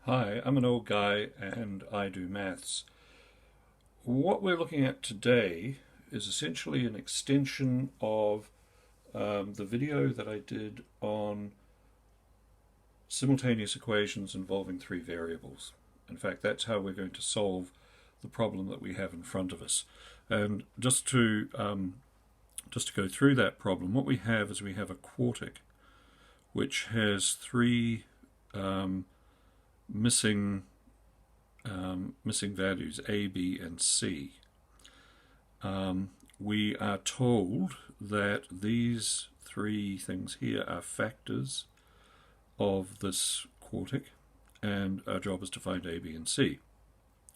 Hi, I'm an old guy and I do maths. What we're looking at today is essentially an extension of the video that I did on simultaneous equations involving three variables. In fact, that's how we're going to solve the problem that we have in front of us. And just to go through that problem, what we have is we have a quartic which has three missing missing values A, B, and C. We are told that these three things here are factors of this quartic, and our job is to find A, B, and C.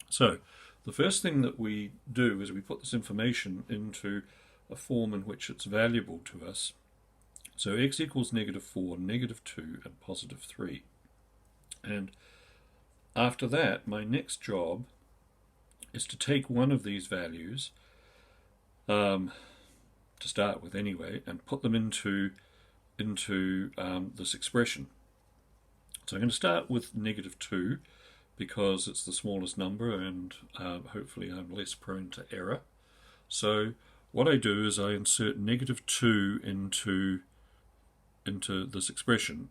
So the first thing that we do is we put this information into a form in which it's valuable to us. So x equals -4, -2, and +3. And after that, my next job is to take one of these values, to start with anyway, and put them into this expression. So I'm going to start with -2 because it's the smallest number and hopefully I'm less prone to error. So what I do is I insert -2 into this expression.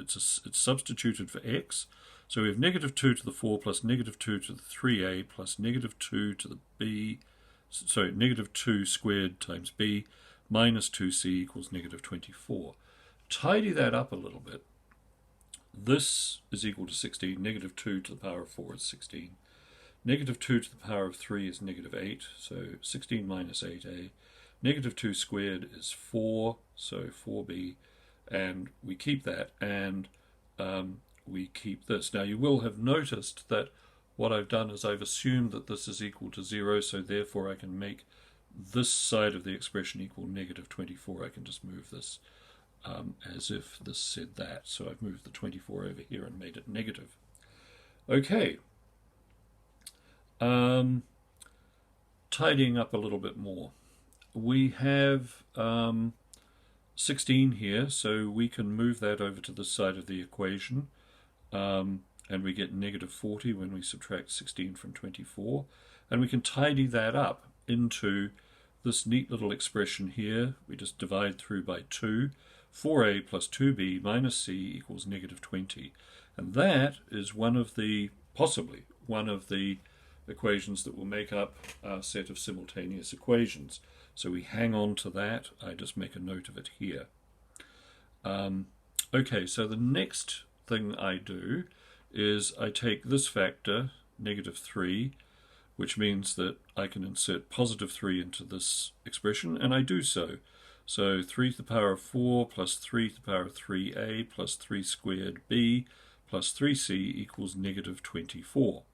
It's substituted for x. So we have -2 to the 4 plus -2 to the 3a plus -2 to the b, sorry, -2 squared times b minus 2c equals -24. Tidy that up a little bit. This is equal to 16. -2 to the power of 4 is 16. -2 to the power of 3 is -8, so 16 minus 8a. -2 squared is 4, so 4b, and we keep that, and we keep this. Now you will have noticed that what I've done is I've assumed that this is equal to 0, so therefore I can make this side of the expression equal -24. I can just move this as if this said that. So I've moved the 24 over here and made it negative. Okay. Tidying up a little bit more. We have 16 here, so we can move that over to this side of the equation, and we get -40 when we subtract 16 from 24, and we can tidy that up into this neat little expression here. We just divide through by 2. 4a plus 2b minus c equals -20, and that is possibly one of the equations that will make up our set of simultaneous equations. So we hang on to that. I just make a note of it here. Okay, so the next thing I do is I take this factor, -3, which means that I can insert +3 into this expression, and I do so. So 3 to the power of 4 plus 3 to the power of 3a plus 3 squared b plus 3c equals -24.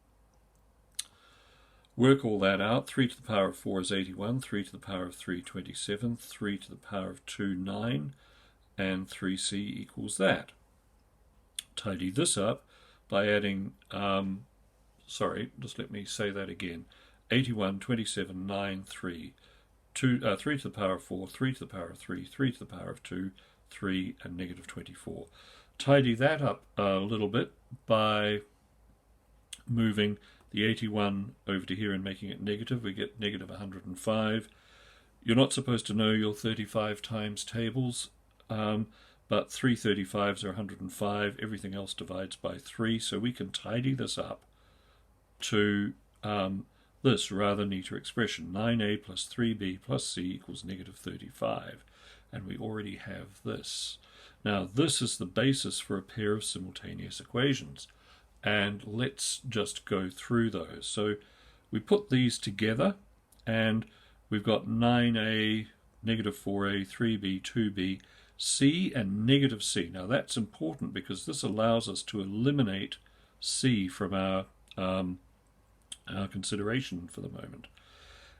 Work all that out. 3 to the power of 4 is 81, 3 to the power of 3, 27, 3 to the power of 2, 9, and 3c equals that. Tidy this up by adding, just let me say that again. 81, 27, 9, 3. 3 to the power of 4, 3 to the power of 3, 3 to the power of 2, 3, and -24. Tidy that up a little bit by moving the 81 over to here and making it negative. We get -105. You're not supposed to know your 35 times tables, but 3 35s are 105. Everything else divides by 3, so we can tidy this up to this rather neater expression. 9a plus 3b plus c equals -35, and we already have this. Now this is the basis for a pair of simultaneous equations, and let's just go through those. So we put these together, and we've got 9a, -4a, 3b, 2b, c, and -c. Now that's important because this allows us to eliminate c from our consideration for the moment.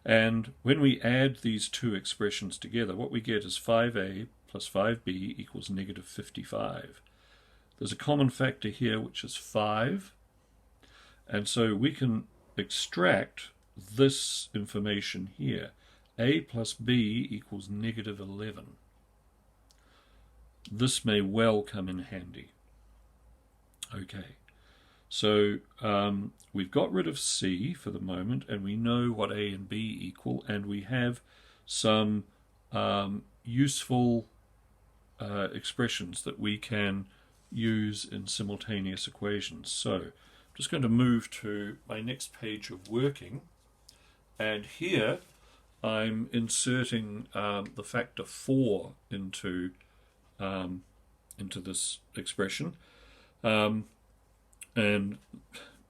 And when we add these two expressions together, what we get is 5a plus 5b equals -55. There's a common factor here, which is 5, and so we can extract this information here. A plus b equals -11. This may well come in handy. okay. So we've got rid of C for the moment, and we know what A and B equal, and we have some useful expressions that we can use in simultaneous equations. So I'm just going to move to my next page of working, and here I'm inserting the factor 4 into this expression. And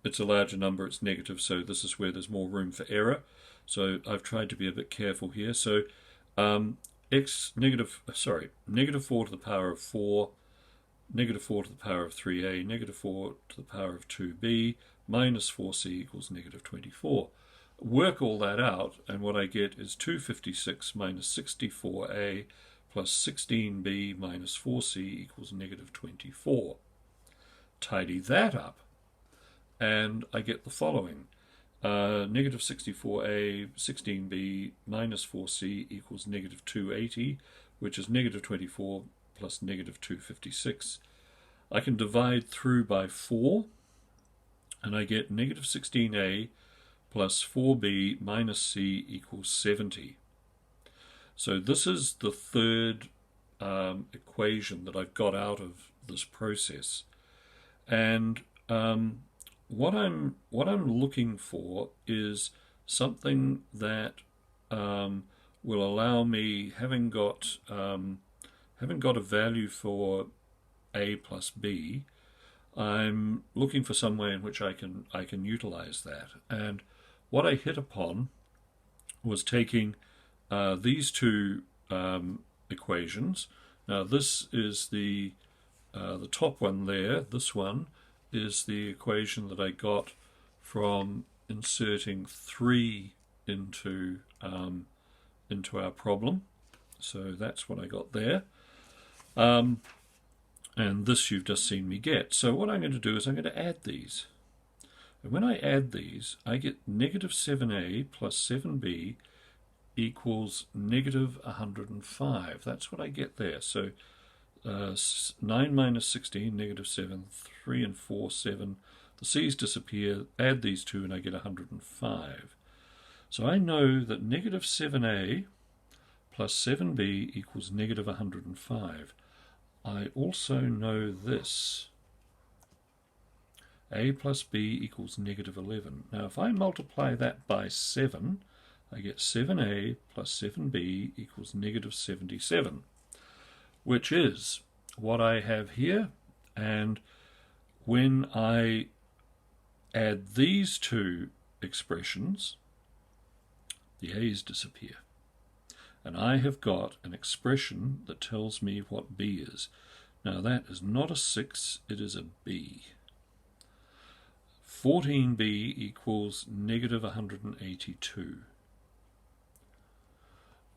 it's a larger number, it's negative, so this is where there's more room for error. So I've tried to be a bit careful here. So negative 4 to the power of 4, negative 4 to the power of 3a, negative 4 to the power of 2b, minus 4c equals negative 24. Work all that out, and what I get is 256 minus 64a plus 16b minus 4c equals negative 24. Tidy that up, and I get the following. Negative 64a, 16b minus 4c equals negative 280, which is negative 24 plus negative 256. I can divide through by 4, and I get negative 16a plus 4b minus c equals 70. So this is the third equation that I've got out of this process. And what I'm looking for is something that will allow me, having got a value for a plus b, I'm looking for some way in which I can utilize that. And what I hit upon was taking these two equations. Now this is the top one there. This one is the equation that I got from inserting 3 into our problem. So that's what I got there. And this you've just seen me get. So what I'm going to do is I'm going to add these. And when I add these, I get negative 7a plus 7b equals negative 105. That's what I get there. So 9 minus 16, negative 7, 3 and 4, 7. The c's disappear, add these two, and I get 105. So I know that negative 7a plus 7b equals negative 105. I also know this. A plus b equals negative 11. Now if I multiply that by 7, I get 7a plus 7b equals negative 77. Which is what I have here, and when I add these two expressions, the a's disappear. And I have got an expression that tells me what b is. Now that is not a 6, it is a b. 14b equals negative 182.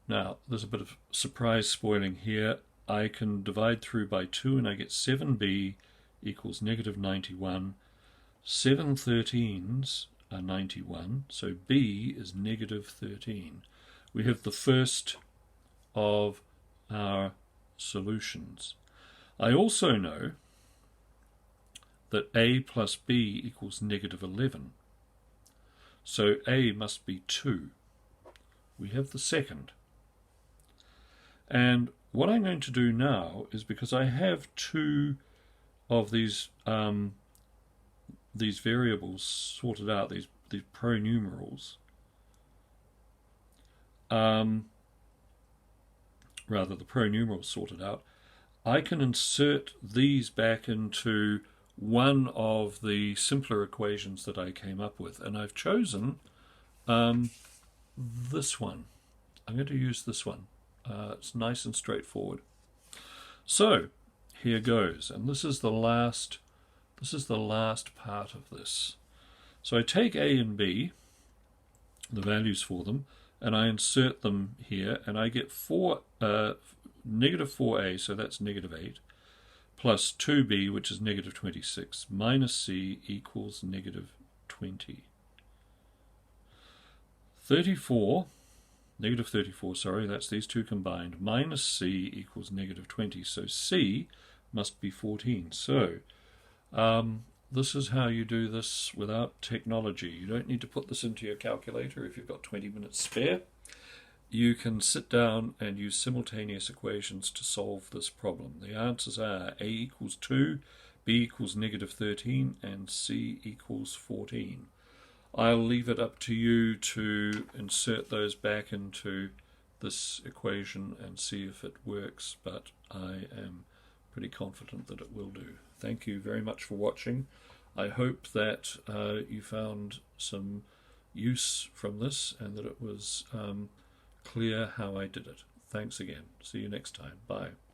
Now there's a bit of surprise spoiling here. I can divide through by 2 and I get 7b equals negative 91. 7 13s are 91, so b is negative 13. We have the first of our solutions. I also know that a plus b equals negative 11. So a must be 2. We have the second. And what I'm going to do now is, because I have two of these variables sorted out, these pronumerals, rather the pronumerals sorted out, I can insert these back into one of the simpler equations that I came up with, and I've chosen this one. I'm going to use this one. It's nice and straightforward. So here goes, and this is the last part of this. So I take a and b, the values for them, and I insert them here, and I get negative 4a, so that's negative 8, plus 2b, which is negative 26, minus c equals negative 20. Negative 34, sorry, that's these two combined, minus c equals negative 20. So c must be 14. So This is how you do this without technology. You don't need to put this into your calculator if you've got 20 minutes spare. You can sit down and use simultaneous equations to solve this problem. The answers are A equals 2, B equals negative 13, and C equals 14. I'll leave it up to you to insert those back into this equation and see if it works, but I am pretty confident that it will do. Thank you very much for watching. I hope that you found some use from this and that it was clear how I did it. Thanks again. See you next time. Bye.